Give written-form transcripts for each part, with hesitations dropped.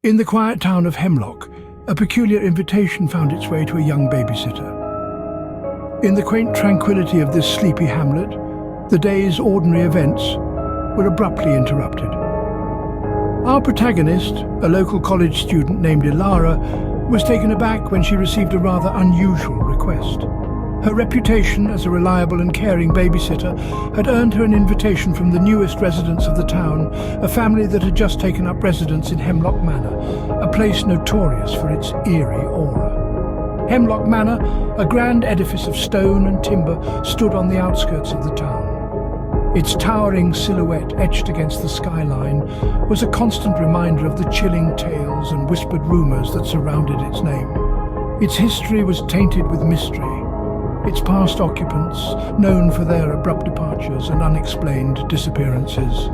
In the quiet town of Hemlock, a peculiar invitation found its way to a young babysitter. In the quaint tranquillity of this sleepy hamlet, the day's ordinary events were abruptly interrupted. Our protagonist, a local college student named Elara, was taken aback when she received a rather unusual request. Her reputation as a reliable and caring babysitter had earned her an invitation from the newest residents of the town, a family that had just taken up residence in Hemlock Manor, a place notorious for its eerie aura. Hemlock Manor, a grand edifice of stone and timber, stood on the outskirts of the town. Its towering silhouette etched against the skyline was a constant reminder of the chilling tales and whispered rumours that surrounded its name. Its history was tainted with mystery. Its past occupants, known for their abrupt departures and unexplained disappearances.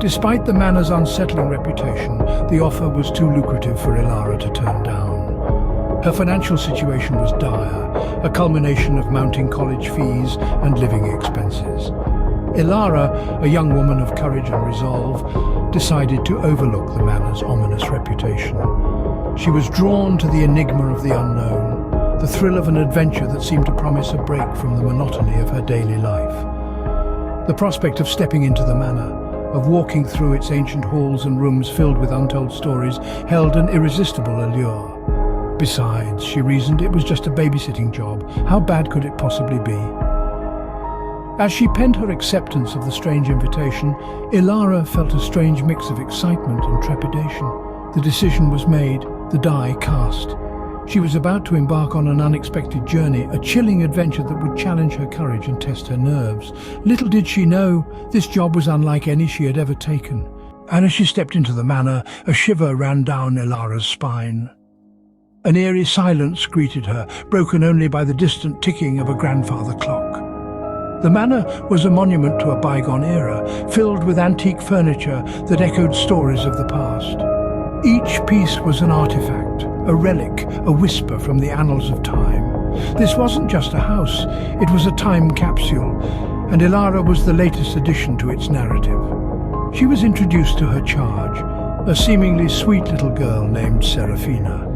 Despite the manor's unsettling reputation, the offer was too lucrative for Elara to turn down. Her financial situation was dire, a culmination of mounting college fees and living expenses. Elara, a young woman of courage and resolve, decided to overlook the manor's ominous reputation. She was drawn to the enigma of the unknown, the thrill of an adventure that seemed to promise a break from the monotony of her daily life. The prospect of stepping into the manor, of walking through its ancient halls and rooms filled with untold stories, held an irresistible allure. Besides, she reasoned, it was just a babysitting job. How bad could it possibly be? As she penned her acceptance of the strange invitation, Elara felt a strange mix of excitement and trepidation. The decision was made, the die cast. She was about to embark on an unexpected journey, a chilling adventure that would challenge her courage and test her nerves. Little did she know, this job was unlike any she had ever taken. And as she stepped into the manor, a shiver ran down Elara's spine. An eerie silence greeted her, broken only by the distant ticking of a grandfather clock. The manor was a monument to a bygone era, filled with antique furniture that echoed stories of the past. Each piece was an artifact, a relic, a whisper from the annals of time. This wasn't just a house, it was a time capsule, and Elara was the latest addition to its narrative. She was introduced to her charge, a seemingly sweet little girl named Serafina.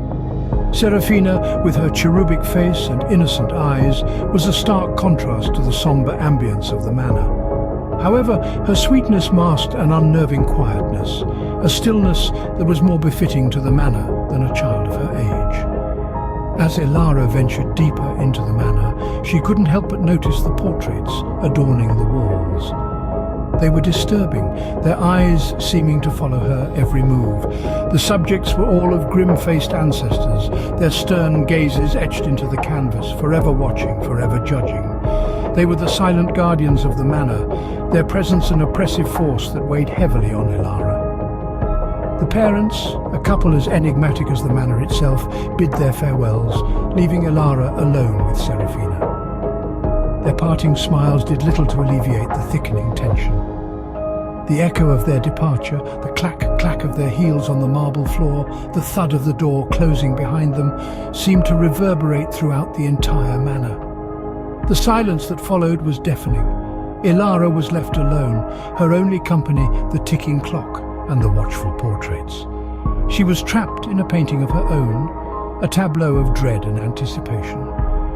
Serafina, with her cherubic face and innocent eyes, was a stark contrast to the sombre ambience of the manor. However, her sweetness masked an unnerving quietness, a stillness that was more befitting to the manor than a child of her age. As Elara ventured deeper into the manor, she couldn't help but notice the portraits adorning the walls. They were disturbing, their eyes seeming to follow her every move. The subjects were all of grim-faced ancestors, their stern gazes etched into the canvas, forever watching, forever judging. They were the silent guardians of the manor, their presence an oppressive force that weighed heavily on Elara. The parents, a couple as enigmatic as the manor itself, bid their farewells, leaving Elara alone with Serafina. Their parting smiles did little to alleviate the thickening tension. The echo of their departure, the clack-clack of their heels on the marble floor, the thud of the door closing behind them, seemed to reverberate throughout the entire manor. The silence that followed was deafening. Elara was left alone, her only company the ticking clock and the watchful portraits. She was trapped in a painting of her own, a tableau of dread and anticipation.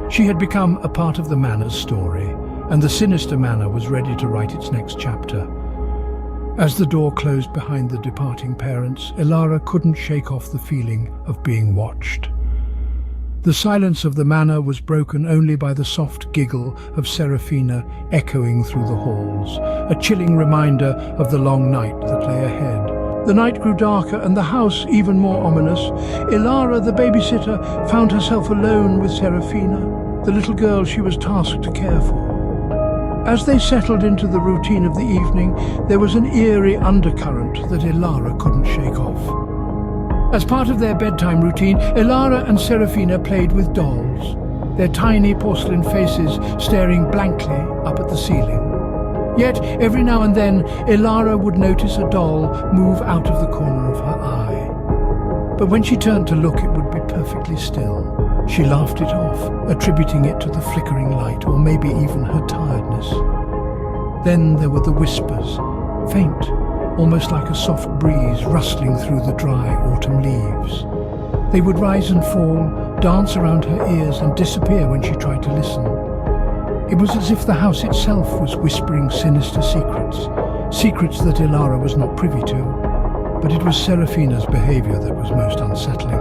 She had become a part of the manor's story, and the Sinister manor was ready to write its next chapter. As the door closed behind the departing parents, Elara couldn't shake off the feeling of being watched. The silence of the manor was broken only by the soft giggle of Serafina echoing through the halls, a chilling reminder of the long night that lay ahead. The night grew darker and the house even more ominous. Elara, the babysitter, found herself alone with Serafina, the little girl she was tasked to care for. As they settled into the routine of the evening, there was an eerie undercurrent that Elara couldn't shake off. As part of their bedtime routine, Elara and Serafina played with dolls, their tiny porcelain faces staring blankly up at the ceiling. Yet, every now and then, Elara would notice a doll move out of the corner of her eye. But when she turned to look, it would be perfectly still. She laughed it off, attributing it to the flickering light, or maybe even her tiredness. Then there were the whispers, faint, almost like a soft breeze rustling through the dry autumn leaves. They would rise and fall, dance around her ears and disappear when she tried to listen. It was as if the house itself was whispering sinister secrets, secrets that Elara was not privy to, but it was Serafina's behaviour that was most unsettling.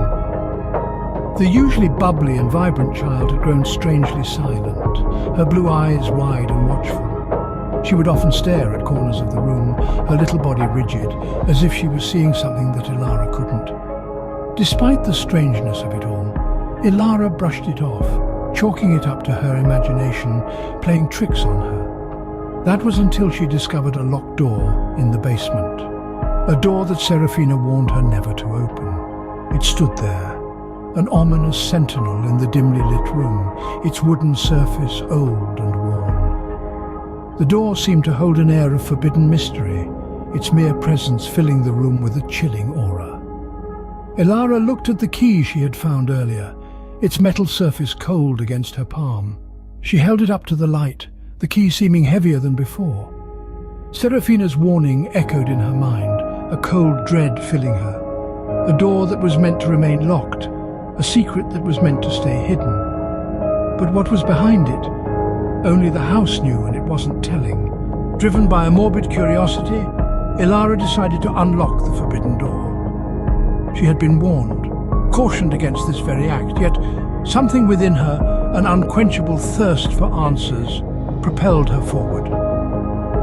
The usually bubbly and vibrant child had grown strangely silent, her blue eyes wide and watchful. She would often stare at corners of the room, her little body rigid, as if she was seeing something that Elara couldn't. Despite the strangeness of it all, Elara brushed it off, chalking it up to her imagination, playing tricks on her. That was until she discovered a locked door in the basement, a door that Serafina warned her never to open. It stood there, an ominous sentinel in the dimly lit room, its wooden surface old and worn. The door seemed to hold an air of forbidden mystery, its mere presence filling the room with a chilling aura. Elara looked at the key she had found earlier, its metal surface cold against her palm. She held it up to the light, the key seeming heavier than before. Serafina's warning echoed in her mind, a cold dread filling her. A door that was meant to remain locked, a secret that was meant to stay hidden. But what was behind it? Only the house knew, and it wasn't telling. Driven by a morbid curiosity, Elara decided to unlock the forbidden door. She had been warned, cautioned against this very act, yet something within her, an unquenchable thirst for answers, propelled her forward.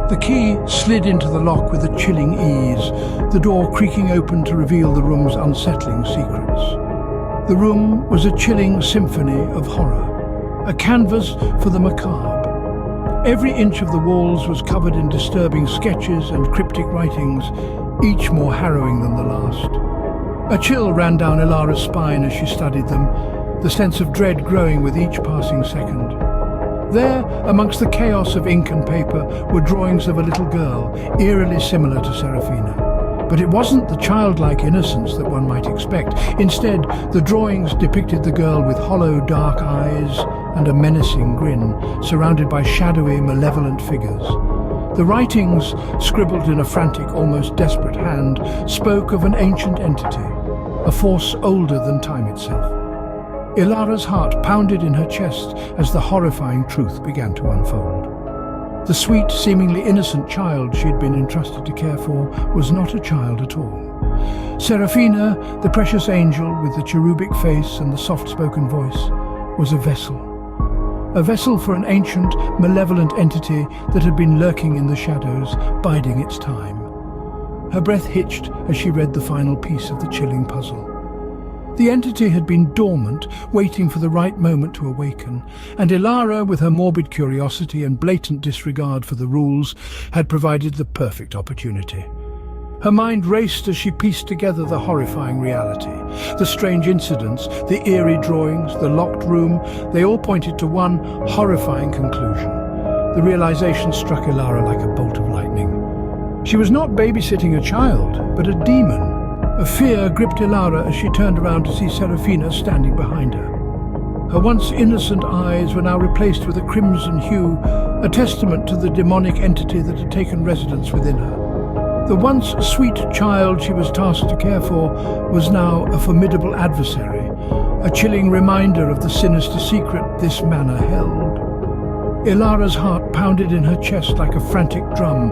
The key slid into the lock with a chilling ease, the door creaking open to reveal the room's unsettling secrets. The room was a chilling symphony of horror, a canvas for the macabre. Every inch of the walls was covered in disturbing sketches and cryptic writings, each more harrowing than the last. A chill ran down Elara's spine as she studied them, the sense of dread growing with each passing second. There, amongst the chaos of ink and paper, were drawings of a little girl, eerily similar to Serafina. But it wasn't the childlike innocence that one might expect. Instead, the drawings depicted the girl with hollow, dark eyes and a menacing grin, surrounded by shadowy, malevolent figures. The writings, scribbled in a frantic, almost desperate hand, spoke of an ancient entity, a force older than time itself. Elara's heart pounded in her chest as the horrifying truth began to unfold. The sweet, seemingly innocent child she'd been entrusted to care for was not a child at all. Serafina, the precious angel with the cherubic face and the soft-spoken voice, was a vessel. A vessel for an ancient, malevolent entity that had been lurking in the shadows, biding its time. Her breath hitched as she read the final piece of the chilling puzzle. The entity had been dormant, waiting for the right moment to awaken, and Elara, with her morbid curiosity and blatant disregard for the rules, had provided the perfect opportunity. Her mind raced as she pieced together the horrifying reality. The strange incidents, the eerie drawings, the locked room, they all pointed to one horrifying conclusion. The realization struck Elara like a bolt of lightning. She was not babysitting a child, but a demon. A fear gripped Elara as she turned around to see Serafina standing behind her. Her once innocent eyes were now replaced with a crimson hue, a testament to the demonic entity that had taken residence within her. The once sweet child she was tasked to care for was now a formidable adversary, a chilling reminder of the sinister secret this manor held. Elara's heart pounded in her chest like a frantic drum,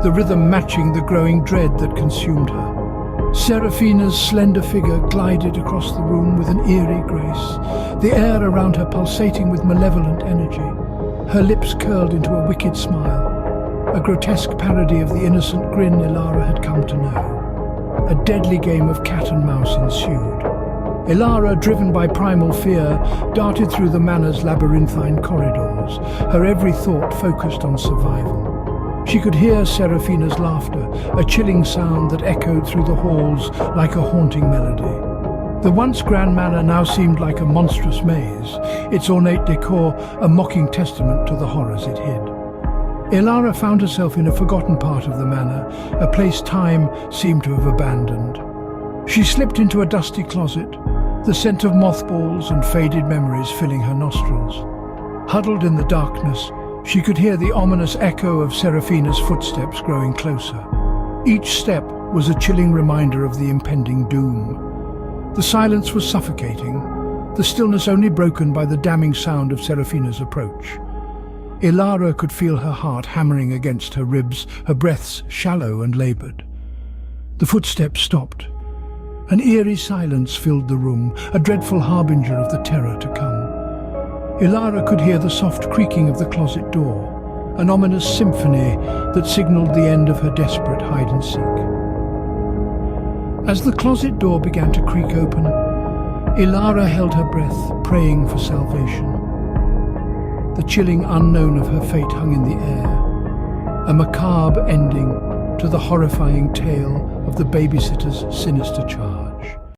the rhythm matching the growing dread that consumed her. Serafina's slender figure glided across the room with an eerie grace, the air around her pulsating with malevolent energy. Her lips curled into a wicked smile, a grotesque parody of the innocent grin Elara had come to know. A deadly game of cat and mouse ensued. Elara, driven by primal fear, darted through the manor's labyrinthine corridors, her every thought focused on survival. She could hear Serafina's laughter, a chilling sound that echoed through the halls like a haunting melody. The once grand manor now seemed like a monstrous maze, its ornate decor a mocking testament to the horrors it hid. Elara found herself in a forgotten part of the manor, a place time seemed to have abandoned. She slipped into a dusty closet, the scent of mothballs and faded memories filling her nostrils. Huddled in the darkness, she could hear the ominous echo of Serafina's footsteps growing closer. Each step was a chilling reminder of the impending doom. The silence was suffocating, the stillness only broken by the damning sound of Serafina's approach. Elara could feel her heart hammering against her ribs, her breaths shallow and laboured. The footsteps stopped. An eerie silence filled the room, a dreadful harbinger of the terror to come. Elara could hear the soft creaking of the closet door, an ominous symphony that signalled the end of her desperate hide-and-seek. As the closet door began to creak open, Elara held her breath, praying for salvation. The chilling unknown of her fate hung in the air, a macabre ending to the horrifying tale of the babysitter's sinister charge.